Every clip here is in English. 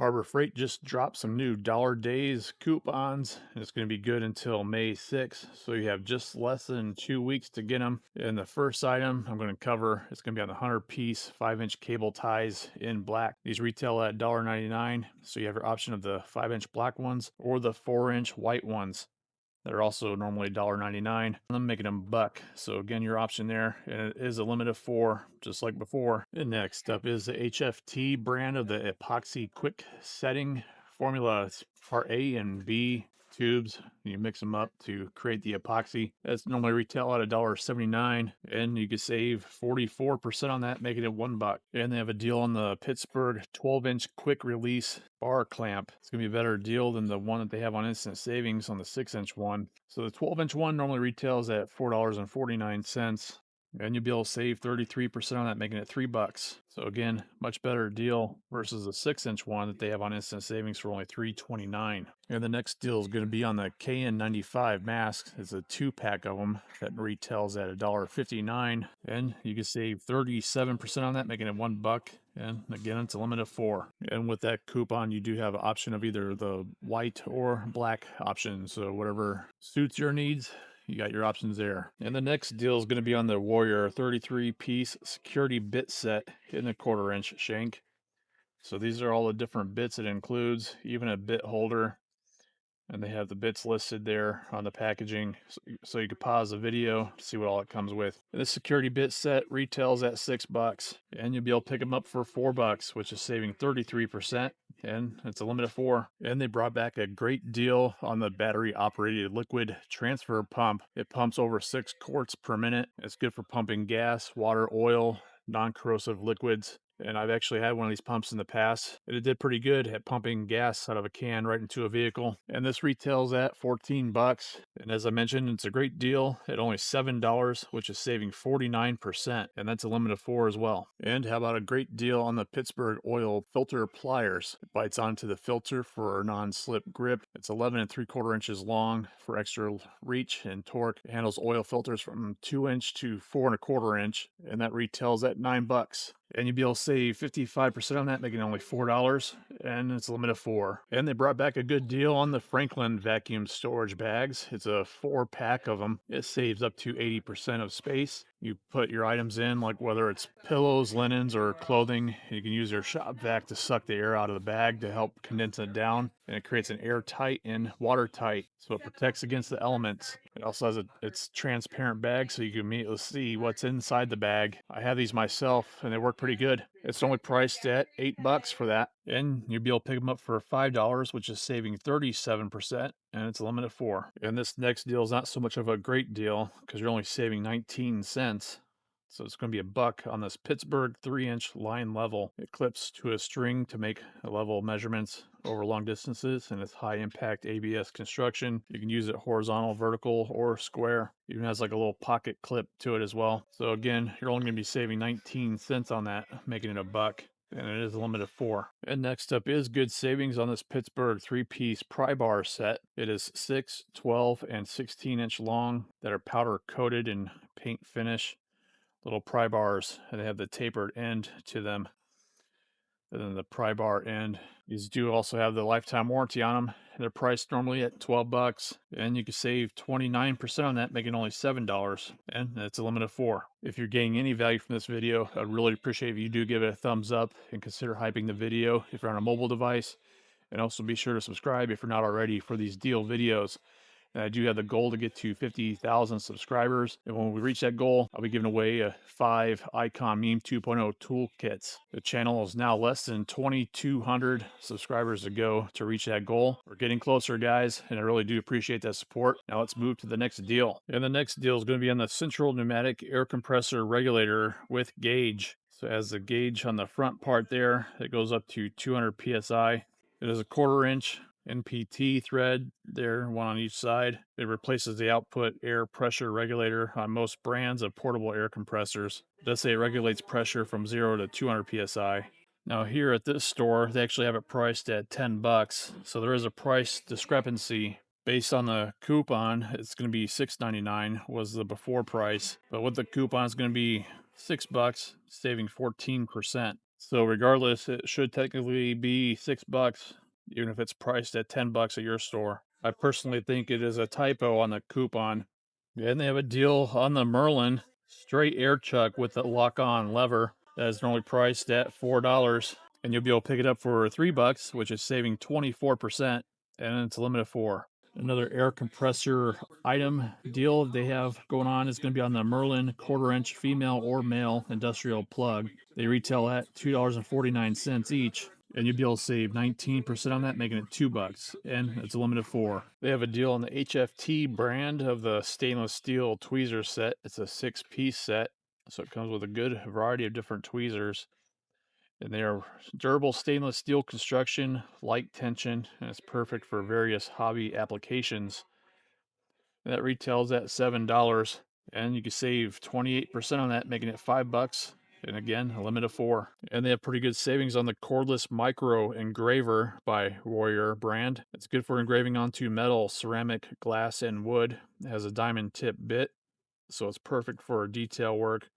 Harbor Freight just dropped some new Dollar Days coupons, and it's going to be good until May 6th. So you have just less than 2 weeks to get them. And the first item I'm going to cover, it's going to be on the 100-piece 5-inch cable ties in black. These retail at $1.99. So you have your option of the 5-inch black ones or the 4-inch white ones. They're also normally $1.99. I'm making them buck. So again, your option there, and it is a limit of 4, just like before. And next up is the HFT brand of the epoxy quick setting formula. It's part A and B tubes. You mix them up to create the epoxy. That's normally retail at $1.79, and you can save 44% on that, making it $1. And they have a deal on the Pittsburgh 12-inch quick release bar clamp. It's gonna be a better deal than the one that they have on Instant Savings on the 6-inch one. So the 12-inch one normally retails at $4.49. And you'll be able to save 33% on that, making it $3. So again, much better deal versus the 6-inch one that they have on Instant Savings for only $3.29. And the next deal is going to be on the KN95 masks. It's a 2-pack of them that retails at $1.59, and you can save 37% on that, making it $1. And again, it's a limit of 4. And with that coupon, you do have an option of either the white or black option. So whatever suits your needs, you got your options there. And the next deal is going to be on the Warrior 33-piece security bit set in the 1/4-inch shank. So these are all the different bits it includes, even a bit holder. And they have the bits listed there on the packaging, so you can pause the video to see what all it comes with. And this security bit set retails at $6, and you'll be able to pick them up for $4, which is saving 33%, and it's a limit of 4. And they brought back a great deal on the battery operated liquid transfer pump. It pumps over 6 quarts per minute. It's good for pumping gas, water, oil, non-corrosive liquids. And I've actually had one of these pumps in the past, and it did pretty good at pumping gas out of a can right into a vehicle. And this retails at $14. And as I mentioned, it's a great deal at only $7, which is saving 49%. And that's a limit of 4 as well. And how about a great deal on the Pittsburgh oil filter pliers? It bites onto the filter for a non-slip grip. It's 11 3/4 inches long for extra reach and torque. It handles oil filters from 2-inch to 4 1/4 inch, and that retails at $9. And you'll be able to save 55% on that, making only $4, and it's a limit of 4. And they brought back a good deal on the Franklin vacuum storage bags. It's a 4-pack of them. It saves up to 80% of space. You put your items in, like whether it's pillows, linens, or clothing. You can use your shop vac to suck the air out of the bag to help condense it down, and it creates an airtight and watertight, so it protects against the elements. It also has it's transparent bag, so you can immediately see what's inside the bag. I have these myself, and they work pretty good. It's only priced at $8 for that, and you'll be able to pick them up for $5, which is saving 37%, and it's a limit of 4. And this next deal is not so much of a great deal because you're only saving 19 cents. So it's going to be $1 on this Pittsburgh 3-inch line level. It clips to a string to make level measurements over long distances, and it's high impact ABS construction. You can use it horizontal, vertical, or square. It even has like a little pocket clip to it as well. So again, you're only going to be saving 19 cents on that, making it $1. And it is a limit of 4. And next up is good savings on this Pittsburgh 3-piece pry bar set. It is 6, 12, and 16-inch long that are powder coated in paint finish. Little pry bars, and they have the tapered end to them. And then the pry bar end. These do also have the lifetime warranty on them. They're priced normally at $12, and you can save 29% on that, making only $7, and it's a limit of 4. If you're getting any value from this video, I'd really appreciate if you do give it a thumbs up and consider hyping the video if you're on a mobile device. And also be sure to subscribe if you're not already for these deal videos. And I do have the goal to get to 50,000 subscribers. And when we reach that goal, I'll be giving away 5 Icon Meme 2.0 toolkits. The channel is now less than 2,200 subscribers to go to reach that goal. We're getting closer, guys, and I really do appreciate that support. Now let's move to the next deal. And the next deal is going to be on the central pneumatic air compressor regulator with gauge. So it has the gauge on the front part there. It goes up to 200 PSI. It is a 1/4 inch NPT thread there, one on each side. It replaces the output air pressure regulator on most brands of portable air compressors. It does say it regulates pressure from 0 to 200 PSI. Now here at this store, they actually have it priced at $10, so there is a price discrepancy. Based on the coupon, it's going to be $6.99 was the before price, but with the coupon, it's going to be $6, saving 14%. So regardless, it should technically be $6, even if it's priced at $10 at your store. I personally think it is a typo on the coupon. And they have a deal on the Merlin straight air chuck with the lock-on lever that is normally priced at $4, and you'll be able to pick it up for $3, which is saving 24%, and it's a limit of 4. Another air compressor item deal they have going on is going to be on the Merlin quarter-inch female or male industrial plug. They retail at $2.49 each, and you'll be able to save 19% on that, making it $2, and it's a limit of 4. They have a deal on the HFT brand of the stainless steel tweezer set. It's a 6-piece set, so it comes with a good variety of different tweezers. And they are durable stainless steel construction, light tension, and it's perfect for various hobby applications. And that retails at $7, and you can save 28% on that, making it $5. And again, a limit of 4. And they have pretty good savings on the cordless micro engraver by Warrior brand. It's good for engraving onto metal, ceramic, glass, and wood. It has a diamond tip bit, so it's perfect for detail work.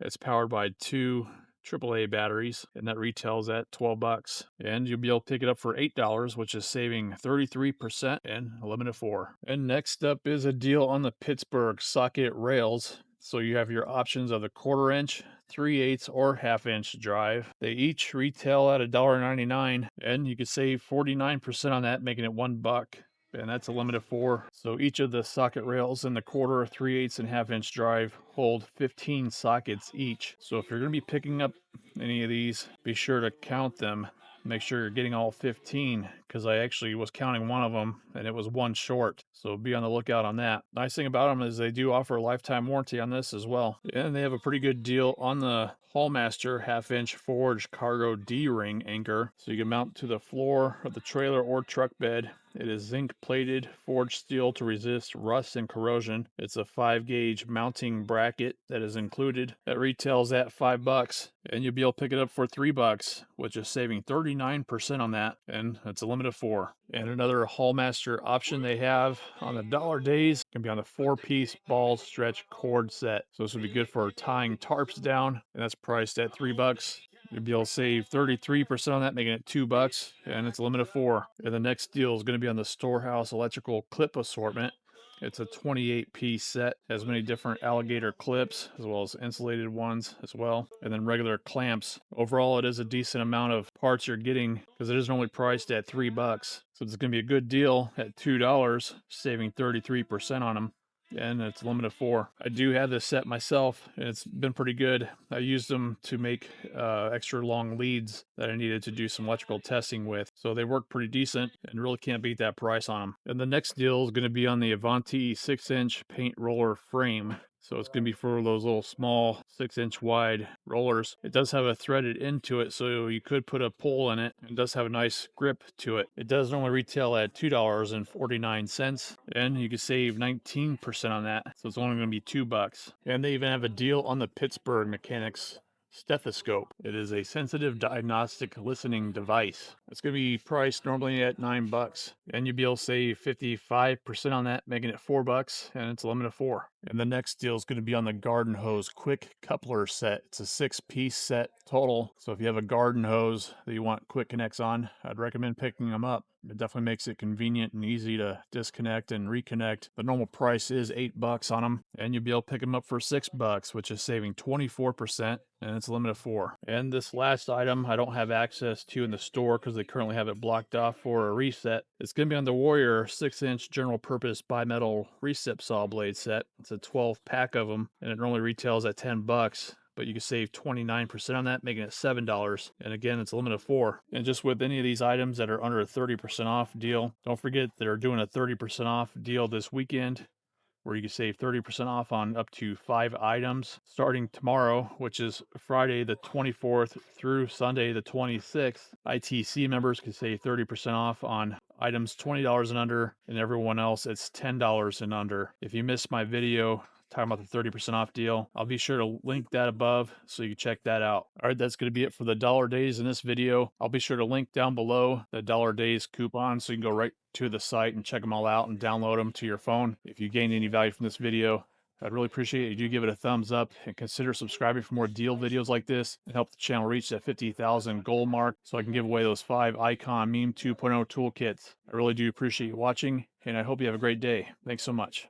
It's powered by two AAA batteries, and that retails at $12. And you'll be able to pick it up for $8, which is saving 33% and a limit of 4. And next up is a deal on the Pittsburgh socket rails. So you have your options of the quarter-inch, 3/8, or half-inch drive. They each retail at $1.99, and you can save 49% on that, making it $1. And that's a limit of 4. So each of the socket rails in the quarter, 3/8, and half-inch drive hold 15 sockets each. So if you're going to be picking up any of these, be sure to count them. Make sure you're getting all 15, because I actually was counting one of them and it was one short. So be on the lookout on that. Nice thing about them is they do offer a lifetime warranty on this as well. And they have a pretty good deal on the Hallmaster half-inch forged cargo D-ring anchor. So you can mount to the floor of the trailer or truck bed. It is zinc plated, forged steel to resist rust and corrosion. It's a 5-gauge mounting bracket that is included. That retails at $5, and you'll be able to pick it up for $3, which is saving 39% on that, and it's a limit of 4. And another Hallmaster option they have on the dollar days can be on the 4-piece ball stretch cord set. So this would be good for tying tarps down, and that's priced at $3. You'll be able to save 33% on that, making it $2, and it's a limit of 4. And the next deal is going to be on the Storehouse electrical clip assortment. It's a 28-piece set, has many different alligator clips, as well as insulated ones as well, and then regular clamps. Overall, it is a decent amount of parts you're getting, because it is normally priced at $3. So it's going to be a good deal at $2, saving 33% on them, and it's a limit of 4. I do have this set myself, and it's been pretty good. I used them to make extra long leads that I needed to do some electrical testing with, so they work pretty decent, and really can't beat that price on them. And the next deal is going to be on the Avanti 6-inch paint roller frame. So it's going to be for those little small 6-inch wide rollers. It does have a threaded end to it, so you could put a pole in it. It does have a nice grip to it. It does normally retail at $2.49, and you can save 19% on that. So it's only going to be $2. And they even have a deal on the Pittsburgh Mechanics stethoscope. It is a sensitive diagnostic listening device. It's going to be priced normally at $9, and you'll be able to save 55% on that, making it $4, and it's a limit of 4. And the next deal is going to be on the garden hose quick coupler set. It's a 6-piece set total. So if you have a garden hose that you want quick connects on, I'd recommend picking them up. It definitely makes it convenient and easy to disconnect and reconnect. The normal price is $8 on them, and you'll be able to pick them up for $6, which is saving 24%, and it's a limit of 4. And this last item I don't have access to in the store because they currently have it blocked off for a reset. It's going to be on the Warrior 6-inch general purpose bimetal recip saw blade set. It's a 12-pack of them, and it normally retails at $10, but you can save 29% on that, making it $7. And again, it's a limit of 4. And just with any of these items that are under a 30% off deal, don't forget they're doing a 30% off deal this weekend, where you can save 30% off on up to 5 items starting tomorrow, which is Friday the 24th through Sunday the 26th. ITC members can save 30% off on items $20 and under, and everyone else it's $10 and under. If you missed my video talking about the 30% off deal, I'll be sure to link that above so you can check that out. All right, that's going to be it for the dollar days in this video. I'll be sure to link down below the dollar days coupons so you can go right to the site and check them all out and download them to your phone. If you gained any value from this video, I'd really appreciate it if you give it a thumbs up and consider subscribing for more deal videos like this and help the channel reach that 50,000 goal mark so I can give away those 5 Icon Meme 2.0 toolkits. I really do appreciate you watching, and I hope you have a great day. Thanks so much.